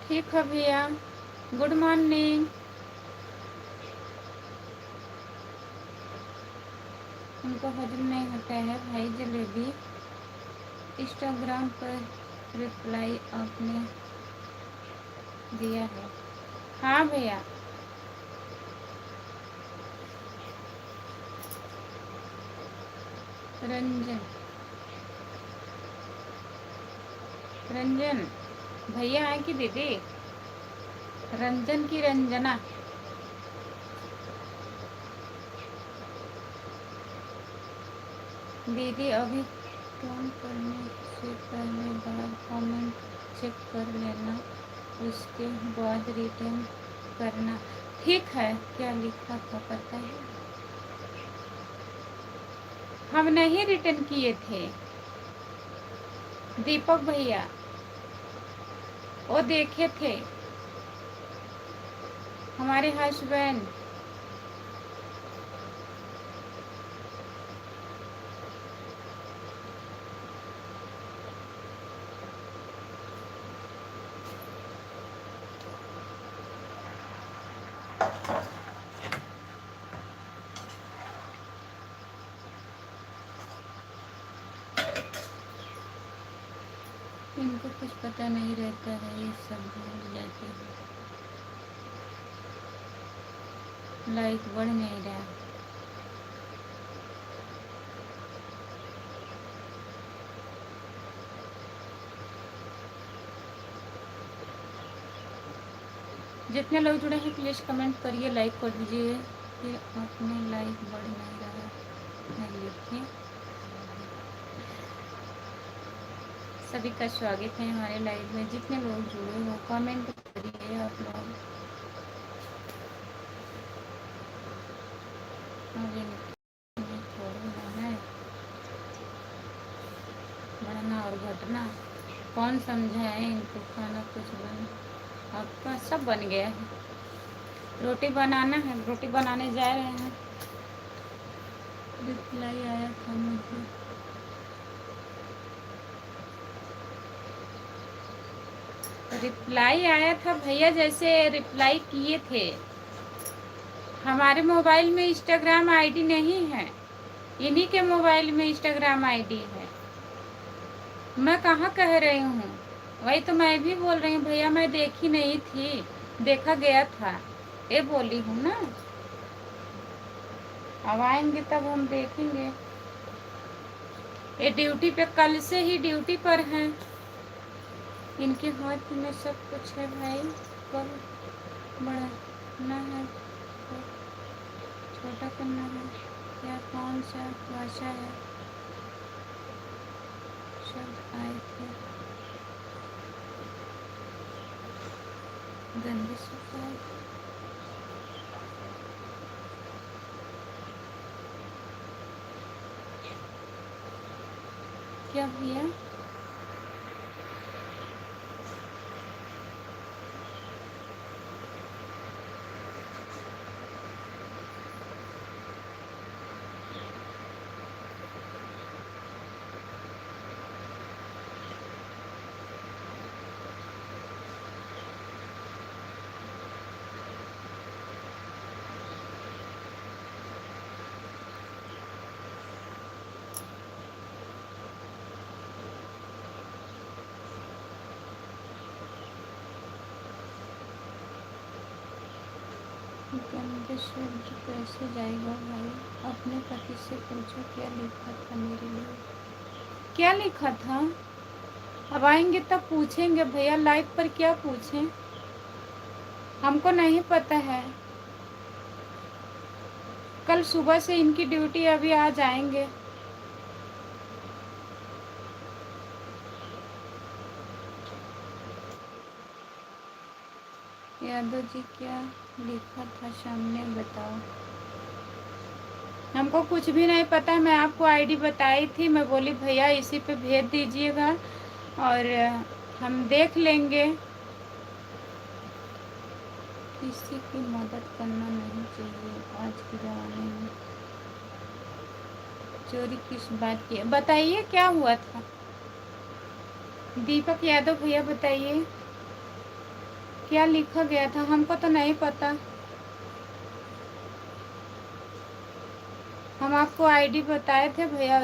ठीक है भैया, गुड मॉर्निंग। उनको हजम नहीं होता है भाई जलेबी। इंस्टाग्राम पर रिप्लाई आपने दिया है? हाँ भैया। रंजन, रंजन भैया है कि दीदी? रंजन की रंजना। दीदी अभी फोन करने से पहले बार कमेंट चेक कर लेना, उसके बाद रिटर्न करना। ठीक है, क्या लिखा था पता है? हम नहीं रिटर्न किए थे दीपक भैया, वो देखे थे हमारे हस्बैंड। इनको कुछ पता नहीं रहता है, ये सब भूल जाते हैं। लाइक बढ़ नहीं रहा। जितने लोग जुड़े हैं प्लीज़ कमेंट करिए, लाइक कर दीजिए। कि आपने लाइक बढ़ नहीं रहा है, नहीं लिखिए। सभी का स्वागत है हमारे लाइव में। जितने लोग जुड़े हो कमेंट करिए आप लोग। बढ़ना और घटना कौन समझाए इनको। खाना कुछ बन आपका सब बन गया है। रोटी बनाना है, रोटी बनाने जा रहे हैं। रिप्लाई आया था मुझे। रिप्लाई आया था भैया, जैसे रिप्लाई किए थे। हमारे मोबाइल में इंस्टाग्राम आईडी नहीं है, इन्हीं के मोबाइल में इंस्टाग्राम आईडी है। मैं कहाँ कह रही हूँ, वही तो मैं भी बोल रही हूँ भैया, मैं देखी नहीं थी, देखा गया था, ये बोली हूँ ना। अब आएंगे तब हम देखेंगे। ये ड्यूटी पे कल से ही ड्यूटी पर हैं। इनके हाथ में सब कुछ है भाई। कब बढ़ाना है, छोटा करना है, या कौन सा भाषा है। शब्द आए थे गंदे शब्द आए थे। क्या भैया? गंदे शब्द कैसे जाएगा भाई? अपने पति से पूछो क्या लिखा था मेरे लिए। क्या लिखा था? अब आएंगे तब पूछेंगे भैया। लाइव पर क्या पूछें, हमको नहीं पता है। कल सुबह से इनकी ड्यूटी, अभी आ जाएंगे। यादव जी क्या लिखा था सामने बताओ। हमको कुछ भी नहीं पता है। मैं आपको आईडी बताई थी, मैं बोली भैया इसी पे भेज दीजिएगा और हम देख लेंगे। किसी की मदद करना नहीं चाहिए आज के ज़माने में। चोरी किस बात की है बताइए, क्या हुआ था? दीपक यादव भैया बताइए क्या लिखा गया था, हमको तो नहीं पता। हम आपको आईडी बताए थे भैया।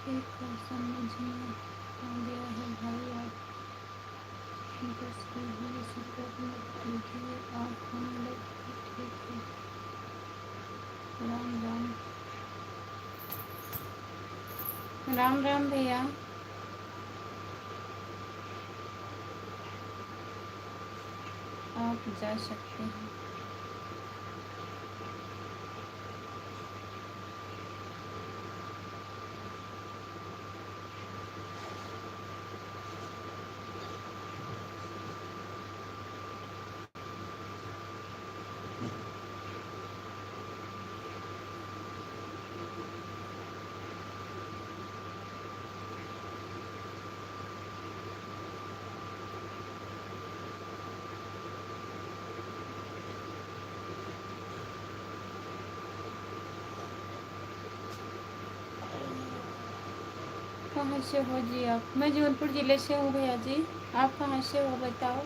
ठीक है, समझ में आ गया है भाई। आप बस कीजिए, सपोर्ट मत कीजिए, आप हम लोग को। ठीक है, राम राम। राम राम भैया। आप जा सकते हैं। कहाँ से हो जी आप? मैं जौनपुर ज़िले से हूँ भैया जी। आप कहाँ से हो बताओ?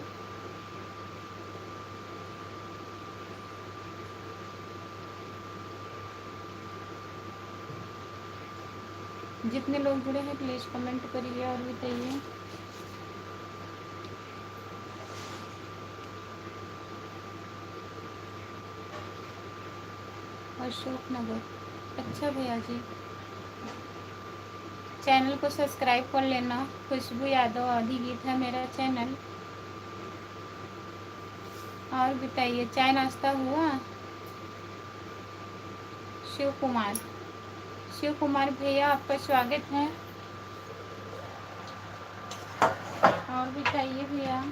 जितने लोग जुड़े हैं प्लीज़ कमेंट करिए और बताइए। अशोक नगर। अच्छा भैया जी, चैनल को सब्सक्राइब कर लेना। खुशबू यादव आदि गीत है मेरा चैनल। और बताइए, चाय नाश्ता हुआ? शिव कुमार। शिव कुमार भैया, आपका स्वागत है। और बताइए भैया।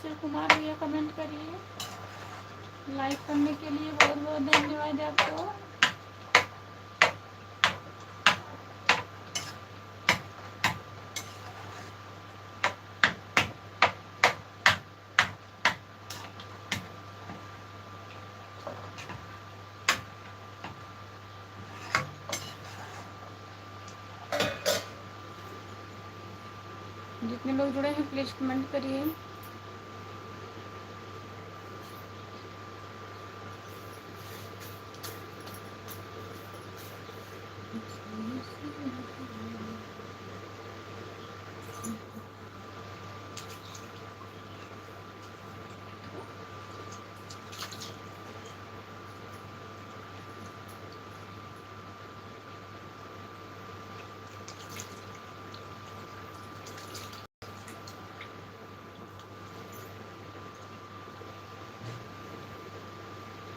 शिव कुमार भैया कमेंट करिए। लाइक करने के लिए बहुत बहुत धन्यवाद आपको। जितने लोग जुड़े हैं प्लीज़ कमेंट करिए।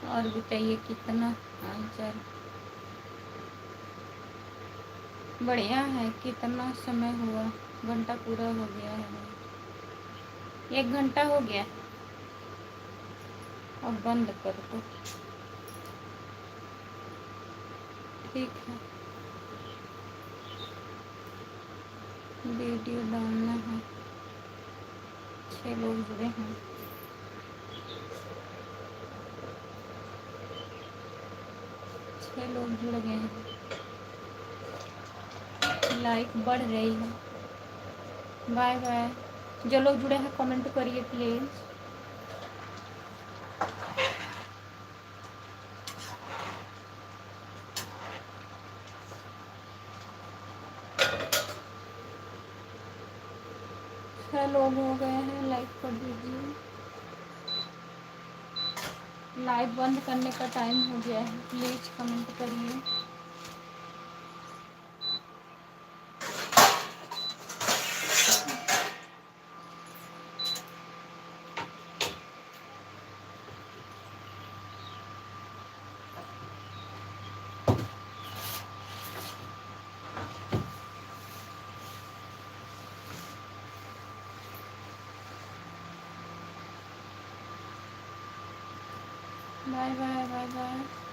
और बताइए कितना हाल चाल? बढ़िया है। कितना समय हुआ? घंटा पूरा हो गया है। 1 घंटा हो गया। अब बंद कर दो। ठीक है, वीडियो डालना है। 6 लोग जुड़े हैं। लोग जुड़ गए हैं। लाइक बढ़ रही है। Bye bye. जो लोग जुड़े हैं कमेंट करिए प्लीज़। लोग हो गए हैं, लाइक कर दीजिए। लाइव बंद करने का टाइम हो गया है, प्लीज़ कमेंट करिए। Bye bye bye bye.